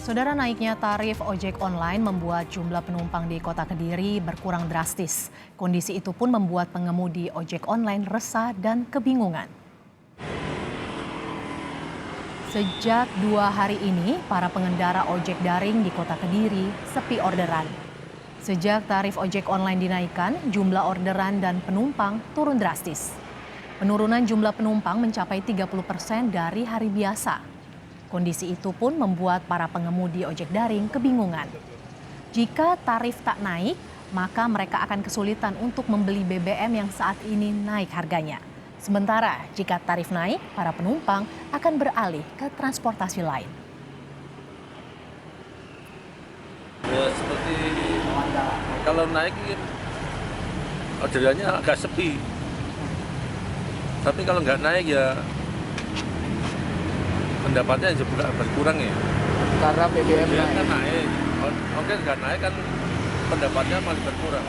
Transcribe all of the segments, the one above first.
Saudara, naiknya tarif ojek online membuat jumlah penumpang di Kota Kediri berkurang drastis. Kondisi itu pun membuat pengemudi ojek online resah dan kebingungan. Sejak 2 hari ini, para pengendara ojek daring di Kota Kediri sepi orderan. Sejak tarif ojek online dinaikkan, jumlah orderan dan penumpang turun drastis. Penurunan jumlah penumpang mencapai 30% dari hari biasa. Kondisi itu pun membuat para pengemudi ojek daring kebingungan. Jika tarif tak naik, maka mereka akan kesulitan untuk membeli BBM yang saat ini naik harganya. Sementara jika tarif naik, para penumpang akan beralih ke transportasi lain. Ya seperti kalau naik orderannya agak sepi. Tapi kalau nggak naik ya pendapatnya juga berkurang ya. Karena BBM Ya, naik. kan naik. Oke nggak naik kan pendapatnya malah berkurang.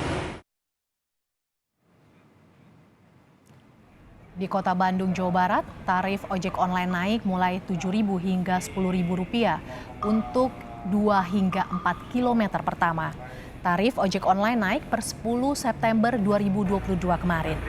Di Kota Bandung, Jawa Barat, tarif ojek online naik mulai Rp7.000 hingga Rp10.000 untuk 2 hingga 4 kilometer pertama. Tarif ojek online naik per 10 September 2022 kemarin.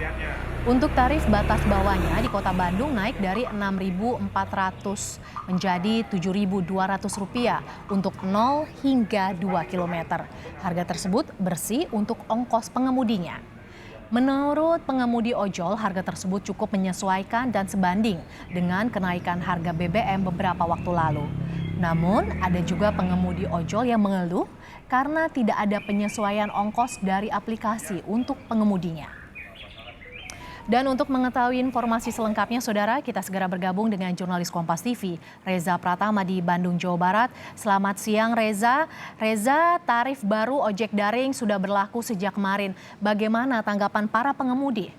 Untuk tarif batas bawahnya di Kota Bandung naik dari Rp6.400 menjadi Rp7.200 untuk 0 hingga 2 kilometer. Harga tersebut bersih untuk ongkos pengemudinya. Menurut pengemudi ojol, harga tersebut cukup menyesuaikan dan sebanding dengan kenaikan harga BBM beberapa waktu lalu. Namun, ada juga pengemudi ojol yang mengeluh karena tidak ada penyesuaian ongkos dari aplikasi untuk pengemudinya. Dan untuk mengetahui informasi selengkapnya, saudara, kita segera bergabung dengan jurnalis Kompas TV, Reza Pratama di Bandung, Jawa Barat. Selamat siang, Reza. Reza, tarif baru ojek daring sudah berlaku sejak kemarin. Bagaimana tanggapan para pengemudi?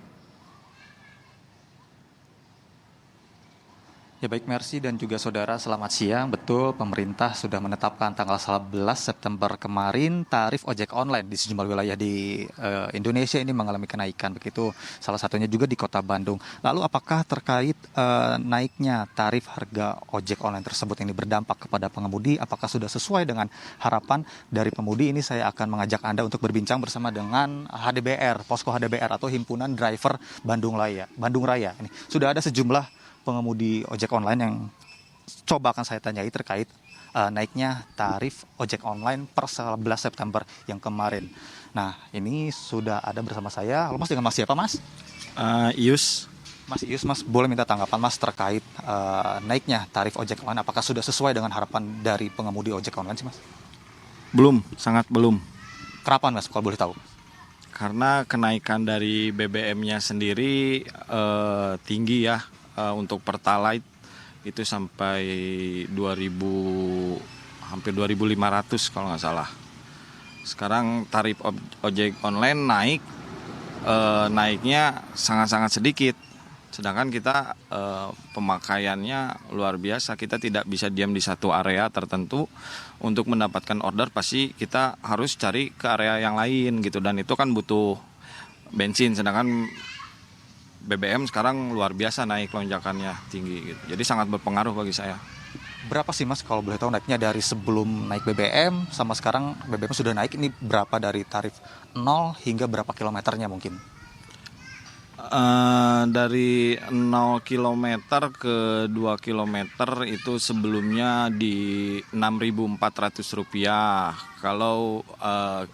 Ya baik, Mercy dan juga saudara, selamat siang. Betul, pemerintah sudah menetapkan tanggal 11 September kemarin tarif ojek online di sejumlah wilayah di Indonesia ini mengalami kenaikan, begitu salah satunya juga di Kota Bandung. Lalu apakah terkait naiknya tarif harga ojek online tersebut ini berdampak kepada pengemudi? Apakah sudah sesuai dengan harapan dari pengemudi? Ini saya akan mengajak Anda untuk berbincang bersama dengan HDBR, Posko HDBR atau Himpunan Driver Bandung Raya. Ini sudah ada sejumlah pengemudi ojek online yang coba akan saya tanyai terkait naiknya tarif ojek online per 11 September yang kemarin. Nah, ini sudah ada bersama saya. Halo Mas, dengan Mas siapa Mas? Ius. Mas Ius, Mas boleh minta tanggapan Mas terkait naiknya tarif ojek online. Apakah sudah sesuai dengan harapan dari pengemudi ojek online sih Mas? Belum, sangat belum. Kenapa Mas kalau boleh tahu? Karena kenaikan dari BBM-nya sendiri tinggi ya. Untuk Pertalite itu sampai 2.000, hampir 2.500 kalau nggak salah. Sekarang tarif ojek online naiknya sangat-sangat sedikit. Sedangkan kita pemakaiannya luar biasa. Kita tidak bisa diam di satu area tertentu. Untuk mendapatkan order pasti kita harus cari ke area yang lain gitu. Dan itu kan butuh bensin. Sedangkan BBM sekarang luar biasa naik lonjakannya tinggi gitu. Jadi sangat berpengaruh bagi saya. Berapa sih Mas kalau boleh tahu naiknya dari sebelum naik BBM sama sekarang BBM sudah naik, ini berapa dari tarif 0 hingga berapa kilometernya mungkin? Dari 0 km ke 2 km itu sebelumnya di Rp6.400. Kalau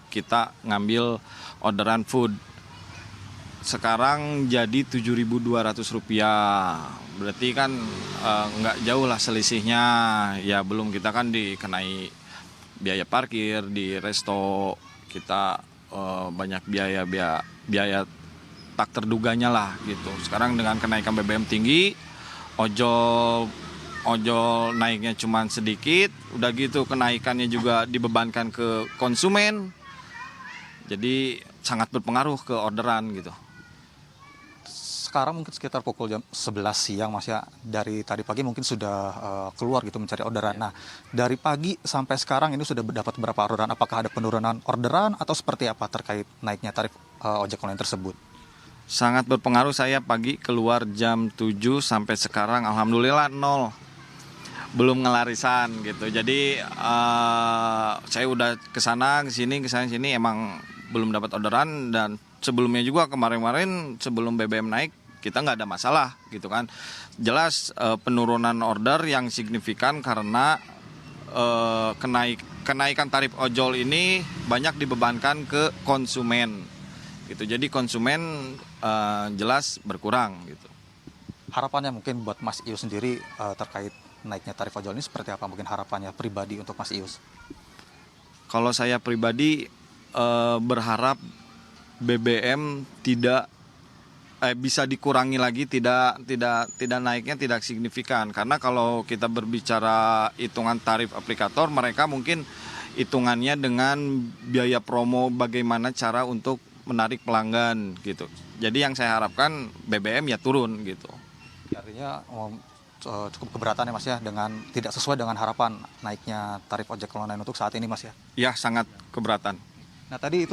kita ngambil orderan food. Sekarang jadi Rp7.200. Berarti kan nggak jauh lah selisihnya. Ya belum, kita kan dikenai biaya parkir di resto. Kita banyak biaya tak terduganya lah gitu. Sekarang dengan kenaikan BBM tinggi, ojol naiknya cuma sedikit. Udah gitu kenaikannya juga dibebankan ke konsumen. Jadi sangat berpengaruh ke orderan gitu. Sekarang mungkin sekitar pukul jam 11 siang Mas ya, dari tadi pagi mungkin sudah keluar gitu mencari orderan. Nah, dari pagi sampai sekarang ini sudah dapat berapa orderan? Apakah ada penurunan orderan atau seperti apa terkait naiknya tarif ojek online tersebut? Sangat berpengaruh. Saya pagi keluar jam 7 sampai sekarang alhamdulillah 0. belum ngelarisan gitu. Jadi saya udah kesana sini emang belum dapat orderan, dan sebelumnya juga kemarin sebelum BBM naik kita nggak ada masalah gitu kan. Jelas penurunan order yang signifikan karena kenaikan tarif ojol ini banyak dibebankan ke konsumen gitu. Jadi konsumen jelas berkurang gitu. Harapannya mungkin buat Mas Ius sendiri terkait naiknya tarif ojol ini seperti apa? Mungkin harapannya pribadi untuk Mas Ius? Kalau saya pribadi berharap BBM tidak bisa dikurangi lagi, tidak naiknya tidak signifikan. Karena kalau kita berbicara hitungan tarif aplikator, mereka mungkin hitungannya dengan biaya promo, bagaimana cara untuk menarik pelanggan gitu. Jadi yang saya harapkan BBM ya turun gitu. Artinya cukup keberatan ya Mas ya, dengan tidak sesuai dengan harapan naiknya tarif ojek online untuk saat ini Mas ya? Ya, sangat keberatan. Nah tadi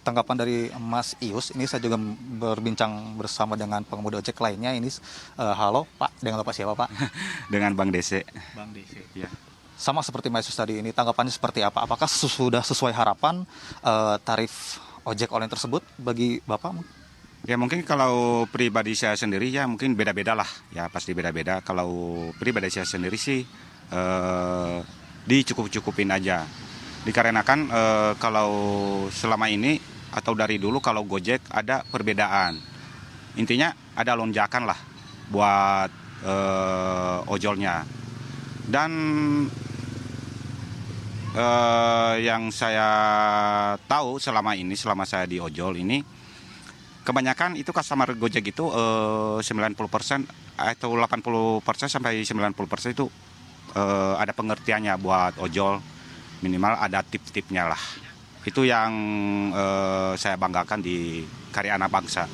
tanggapan dari Mas Ius. Ini saya juga berbincang bersama dengan pengemudi ojek lainnya. Ini halo Pak, dengan Bapak siapa Pak? Dengan Bang Dese. Bang Dese. Ya. Sama seperti Mas Ius tadi, ini tanggapannya seperti apa? Apakah sudah sesuai harapan tarif ojek online tersebut bagi Bapak? Ya mungkin kalau pribadi saya sendiri ya mungkin beda-beda lah. Ya pasti beda-beda. Kalau pribadi saya sendiri sih dicukup-cukupin aja. Dikarenakan kalau selama ini atau dari dulu kalau Gojek ada perbedaan. Intinya ada lonjakan lah buat ojolnya. Dan yang saya tahu selama saya di ojol ini, kebanyakan itu customer Gojek itu 90% atau 80% sampai 90% itu ada pengertiannya buat ojol. Minimal ada tip-tipnya lah. Itu yang saya banggakan di karya anak bangsa.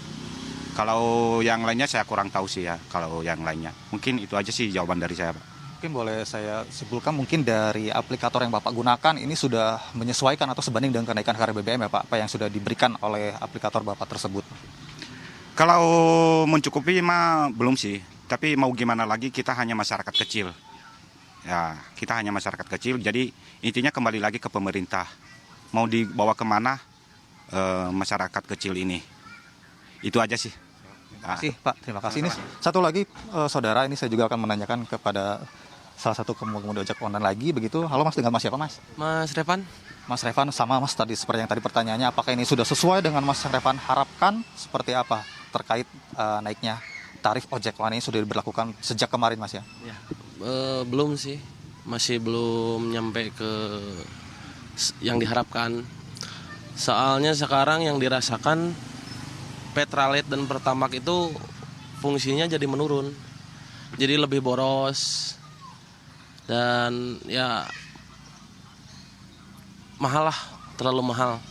Kalau yang lainnya saya kurang tahu sih ya, kalau yang lainnya. Mungkin itu aja sih jawaban dari saya, Pak. Mungkin boleh saya simpulkan, mungkin dari aplikator yang Bapak gunakan ini sudah menyesuaikan atau sebanding dengan kenaikan harga BBM ya Pak, apa yang sudah diberikan oleh aplikator Bapak tersebut? Kalau mencukupi mah belum sih, tapi mau gimana lagi, kita hanya masyarakat kecil. Ya, kita hanya masyarakat kecil, jadi intinya kembali lagi ke pemerintah. Mau dibawa kemana masyarakat kecil ini. Itu aja sih. Terima kasih Pak, terima kasih. Ini satu lagi saudara, ini saya juga akan menanyakan kepada salah satu pengemudi ojek online lagi begitu. Halo Mas, dengan Mas siapa Mas? Mas Revan. Mas Revan, sama Mas tadi seperti yang tadi pertanyaannya, apakah ini sudah sesuai dengan Mas Revan harapkan seperti apa terkait naiknya tarif ojek online ini sudah diberlakukan sejak kemarin Mas ya? Ya, belum sih, masih belum nyampe ke yang diharapkan. Soalnya sekarang yang dirasakan Petralite dan Pertamax itu fungsinya jadi menurun, jadi lebih boros dan ya mahal lah, terlalu mahal.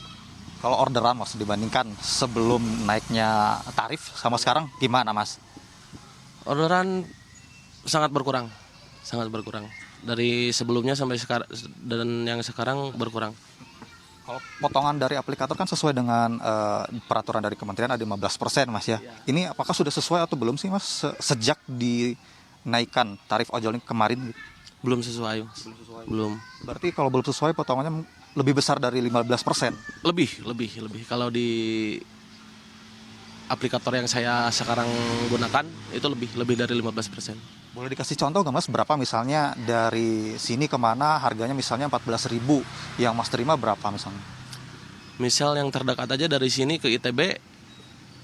Kalau orderan Mas dibandingkan sebelum naiknya tarif sama sekarang gimana Mas? Orderan sangat berkurang dari sebelumnya sampai sekarang, dan yang sekarang berkurang. Kalau potongan dari aplikator kan sesuai dengan peraturan dari kementerian ada 15% Mas ya. Ini apakah sudah sesuai atau belum sih Mas sejak dinaikkan tarif ojol ini kemarin? Belum sesuai. Belum. Berarti kalau belum sesuai potongannya lebih besar dari 15%? Lebih. Kalau di aplikator yang saya sekarang gunakan itu lebih dari 15%. Boleh dikasih contoh nggak Mas, berapa misalnya dari sini kemana harganya misalnya 14.000, yang Mas terima berapa misalnya? Misal yang terdekat aja dari sini ke ITB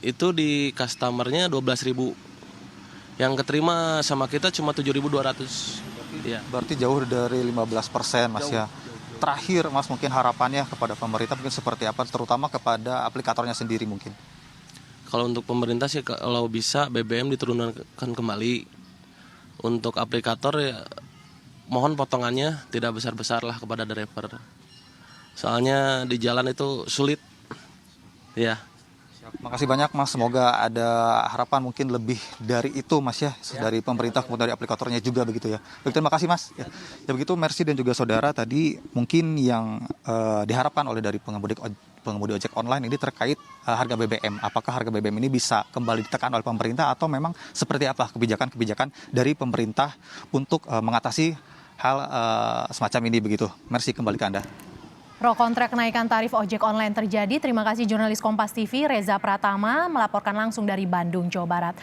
itu di customernya 12.000, yang keterima sama kita cuma 7.200. Ya. Berarti jauh dari 15% Mas ya. Terakhir Mas, mungkin harapannya kepada pemerintah mungkin seperti apa, terutama kepada aplikatornya sendiri mungkin? Kalau untuk pemerintah sih kalau bisa BBM diturunkan kembali. Untuk aplikator ya mohon potongannya tidak besar-besar lah kepada driver. Soalnya di jalan itu sulit. Ya. Makasih banyak Mas, semoga ada harapan mungkin lebih dari itu Mas ya, dari pemerintah kemudian dari aplikatornya juga begitu ya. Baik, terima kasih Mas. Ya begitu, merci dan juga saudara, tadi mungkin yang diharapkan oleh dari pengemudi ojek online ini terkait harga BBM. Apakah harga BBM ini bisa kembali ditekan oleh pemerintah atau memang seperti apa kebijakan-kebijakan dari pemerintah untuk mengatasi hal semacam ini begitu. Mercy, kembali ke Anda. Pro kontra kenaikan tarif ojek online terjadi. Terima kasih jurnalis Kompas TV Reza Pratama melaporkan langsung dari Bandung, Jawa Barat.